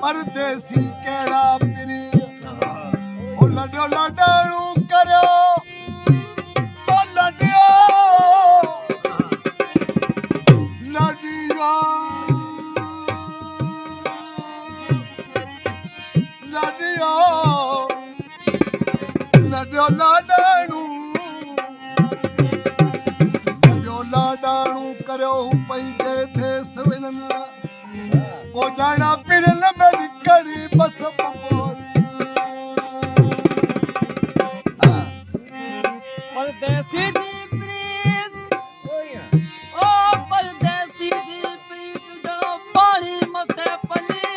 परदेसी केड़ा पिरी ओ लड्यो लडाणू करो ओ लड्यो लड्यो लड्यो लड्यो लडाणू लड्यो लडाणू करो पैंजे थे सविनन ओ जाना पिरल मेरी कड़ी बस परदेसी दी प्रीत ओ परदेसी दी प्रीत जड़ो पानी मथे पली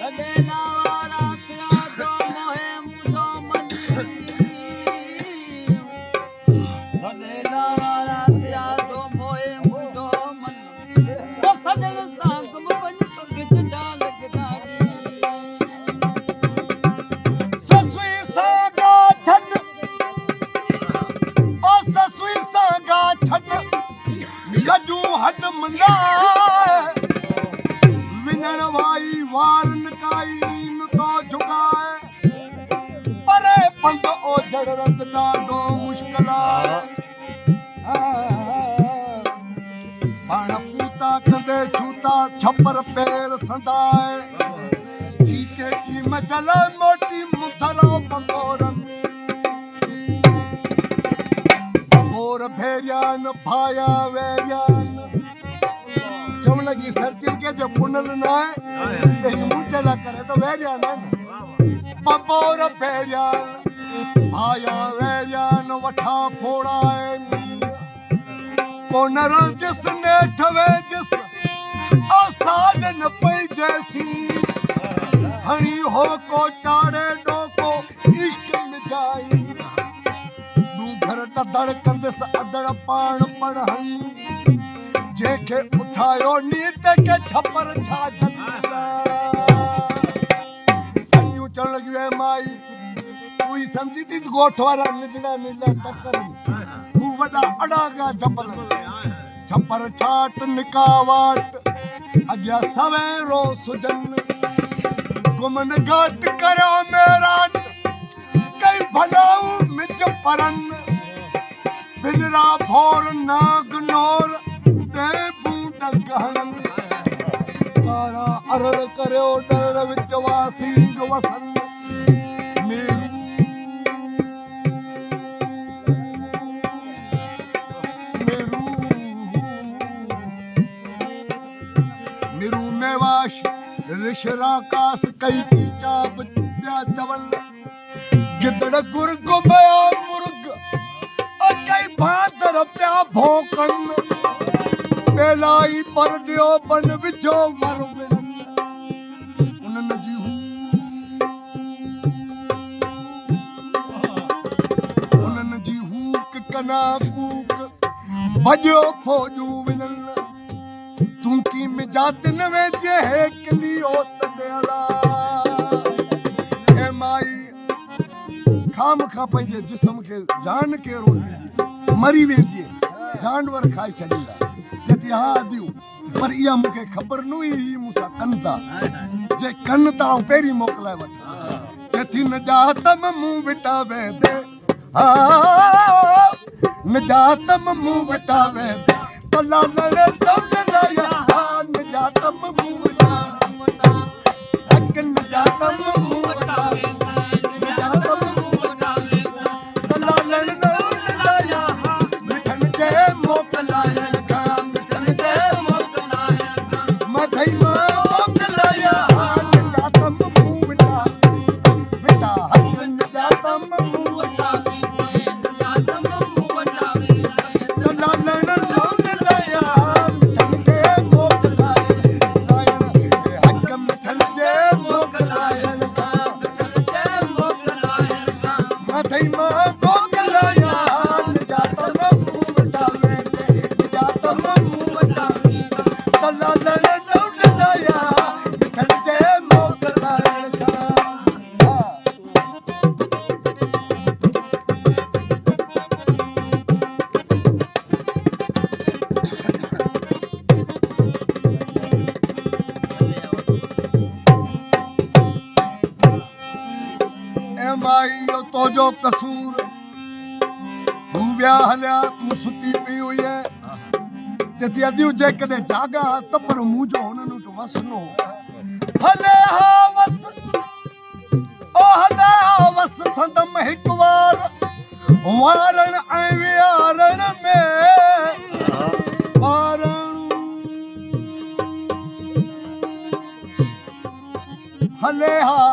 लडे लावारा थिया जो मोहे मुझो मनी लडे लावारा थिया जो मोहे मुझो मनी ओ सजन सांग मुझ तो किच जाल गिदानी ससुई सागा छट ओ ससुई सागा छट लजू हट मंगा विनण वाई वार नकाई न तो झुकाए परे पंध ओ जड़ रत डाडो मुश्किल पाण पूता कंदे छूता छपर पैर संदाए जीके की मजल मोटी मुथरो बंगोरम बंगोर भेरियान भाया वेरियान जम लगी सरतिल के जब पुनल ना है यही मुझला करे तो वेरियान है बंगोर भेरियान भाया वेरियान वठा फोड़ा है कोनर जिसने ठवे जिस आसादन पई जैसी हणी हो को चाड़े डोको इश्क में जाई नू घर दड़ कंदस अदड़ पाण पढ़णी जेके उठायो नीत के छपर छा जंदा सन्यू चढ़ लगी है माई तू ही समझी थी गोठवारा निजड़ा निजड़ा टक्कर तू वडा अड़ागा जबल छपर छाट निकावाट अग्या सवेरो सुजन गुमन घाट करो मेरा कई भलाऊ मिज परन बिनरा भोर नाग नोर दे बूट गहन कारा अरड़ करो डर विच वासिंग वसन ऋषराकाश कई की चाप प्या चवल गिदड़ गुर गुमया मुर्ग कई भादर प्या भोकन बेलाई पर दियो बन विचो वर विरन उनन जी उनन जी हूक कना कूक भजो फौजू विनन तू की मिजात न वेजे है कली ओत देला ए माई खाम खा पंहिंजे जिस्म के जान के रोटी मरी वेंदी जानवर खाई छॾींदा जेती हा दियूं पर इहा मूंखे ख़बर न हुई मूंसां कनि था जे कनि था ऐं पहिरीं मोकिलाए वठां जेती निजातम मूं विटा वेंदे हा निजातम मूं विटा वेंदे तला लड़े तवलाया निजातम मूं विटा हक निजातम मूं विटा निजातम मूं विटा तला लड़े तवलाया मिठन जे मोकिलाया मिठन जे मोकिलाया मधई मां मोकिलाया निजातम मूं विटा माई यो तो जो कसूर तू विया हलिया तू सुती पई हुई है जति अदियूं जेकॾहिं जागा त पर मुंहिंजो हुननि वटि वस न हो हले हा वस ओ हले हा वस संदम हिकु वार वारण ऐं वियारण में वारण हले हा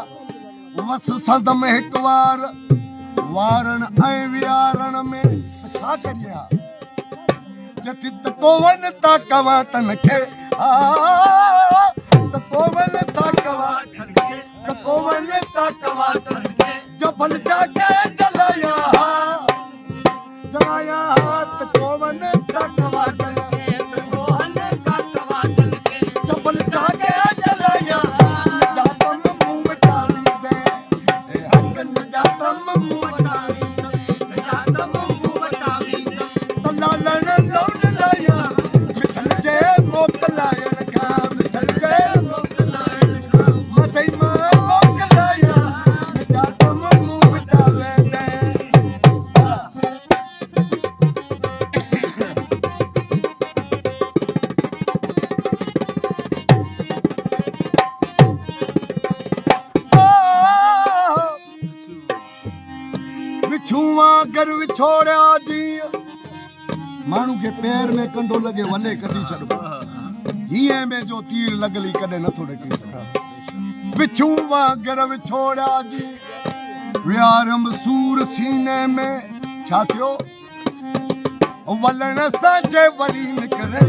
वस संदम हिकु वार वारण ऐं वियारण में त छा करिए हा जति त कोवन था कवाटन खे त कोवन था कवाटन खे त कोवन था कवाटन खे जबल जाके जलाया जलाया त कोवन था कवाटन खे त कोवन था कवाटन खे जबल जाके जलाया जातम मुंह टाली दे हकन जातम मुंह टाली दे जातम मुंह टाली दे त लालन लौट लाया मिठल जे मोकलायण का मिठल जे मोकलायण का मथई मां मोकलाया जातम मुंह टाले दे विछुआ घर विछोड़िया जी माण्हू खे पैर में कंडो लॻे वले कढी छॾिबो हीअं में जो तीर लॻली कॾहिं नथो ॾकी सघे विछुआ घर विछोड़िया जी वियारम सूर सीने में छा थियो वलण सां जे वरी निकिरे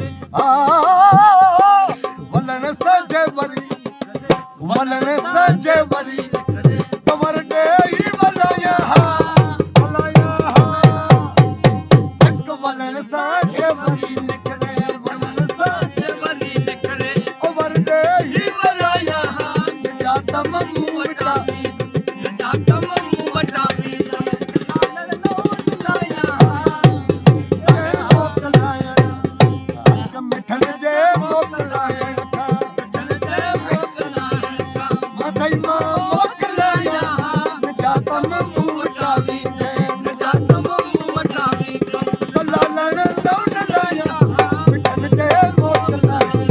वलण सां जे वरी वलण सां जे वरी कवर ॾे ई वलाया वलण सां जे वरी निकिरे वलण सां जे वरी निकिरे कवर ॾे ई वलाया जातम मुंह वटावी जातम मुंह वटावी मिठल जे मोकलायण का मिठल जे मोकलायण का मथई मां मोकलाया जातम मुंह वटावी दे जातम मुंह वटावी दे त लालण लौट लाया मिठल जे मोकलायण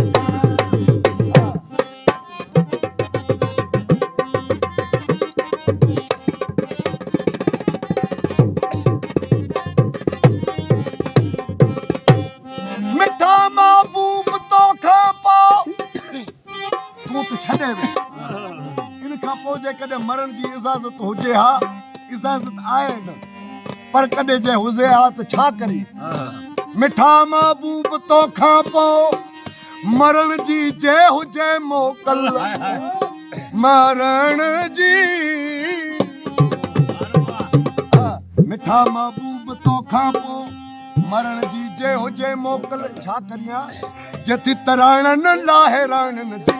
मिठा महबूब तो खां पोइ तूं त छॾे वे इन खां पोइ जेकॾहिं मरण जी इजाज़त हुजे हा इजाज़त आहे न पर कॾहिं जे हुजे हा त छा करी मिठा महबूब तो खां पोइ मरण जी जे हुजे मोकल मरण जी मिठा महबूब तो खां पोइ मरण जी जे हुजे मोकल छा करियां जति तराणनि लाहिराणनि जी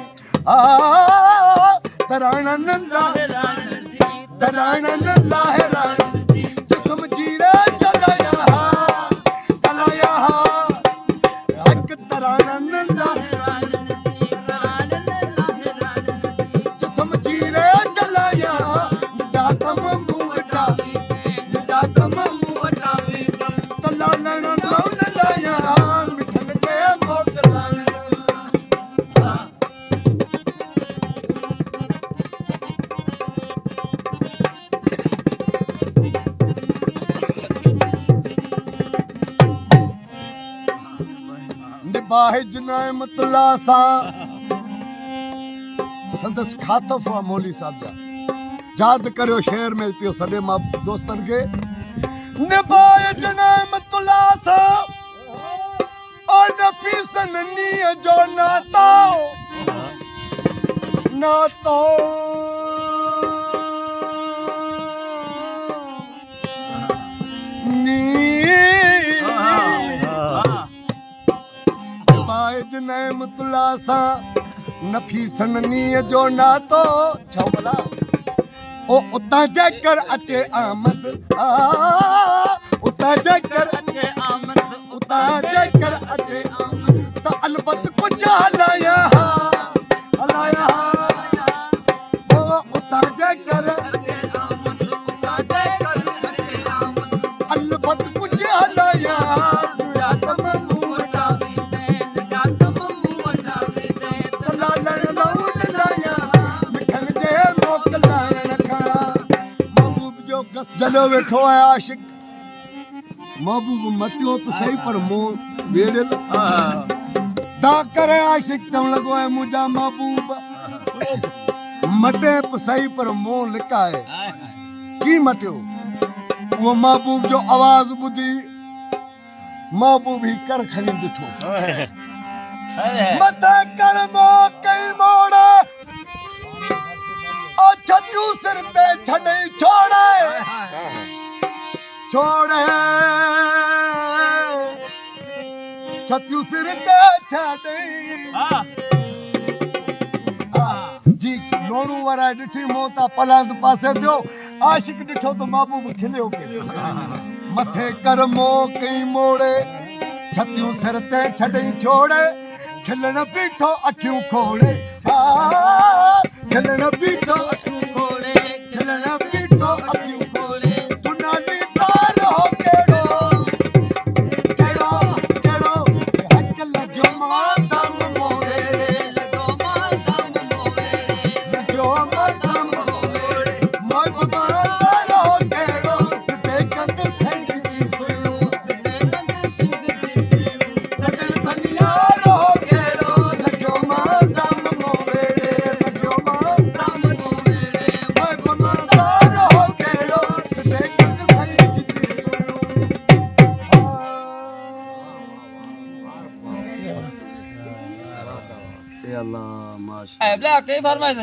तराणनि लाहिराणनि जी जिस्म जीरे जलाया जलाया हक तराणनि लाहिराणनि जी जिस्म जीरे जलाया जातम मुंह वटावी जातम मुंह वटावी त लालण लौट लाया मिठल जे मोकलायण निभाए जुनैमतुल्लाह सां संदसि खातफ़ हुआ मौली साहब जा यादि करियो शहर में पियो सॾे मां दोस्तनि खे निभाए जुनैमतुल्लाह सां ओ नफ़ीसन नीअ जो नातो नातो जुनैमतुल्लाह सां नफ़ीसन नीअ जो नातो छा भला ओ उतां जेकर अचे आमद उतां जेकर अचे आमद उतां जेकर अचे आमद त अलबत कुझु हलाया हलाया ओ उतां जेकर अचे आमद जॾो वेठो है आशिक महबूब मटियो तो सही पर मुंह बेड़े ता करे आशिक चवण लॻो है मुंहिंजा महबूब मटे सही पर मुंह लिकाए की मटियो वो महबूब जो आवाज ॿुधी महबूब ही कर खणी ॾिठो मथे कर मोह कई मोड़ ओ छतियूं सिर ते छॾई छोड़े छोड़े छतियूं सिर ते छॾई जी नोड़ू वारा ॾिठी मोता पलांद पासे थियो आशिक ॾिठो तो महबूब खिलियो पियो मथे कर मोह कई मोड़े छतियूं सिर ते छॾई छोड़े खिलण बीठो अखियूं खोड़े खिलण बीठो अखियूं खोड़े खिलण बीठो अखियूं खोड़े पुनानी तार हो केड़ो केड़ो केड़ो हक लॻियो मां दम मोड़े लॻो मां दम मोड़े लॻो मां दम मोड़े मोह तार हो केड़ो सिधे कंद संग जी सुयो सिधे कंद सिंग जी सुयो सजण सनियार हो केड़ो लॻो मां दम मोड़े लॻो मां दम मोड़े मोह तार हो केड़ो सिधे कंद संग जी सुयो ए अल्लाह माशा ऐ बला के फरमाइश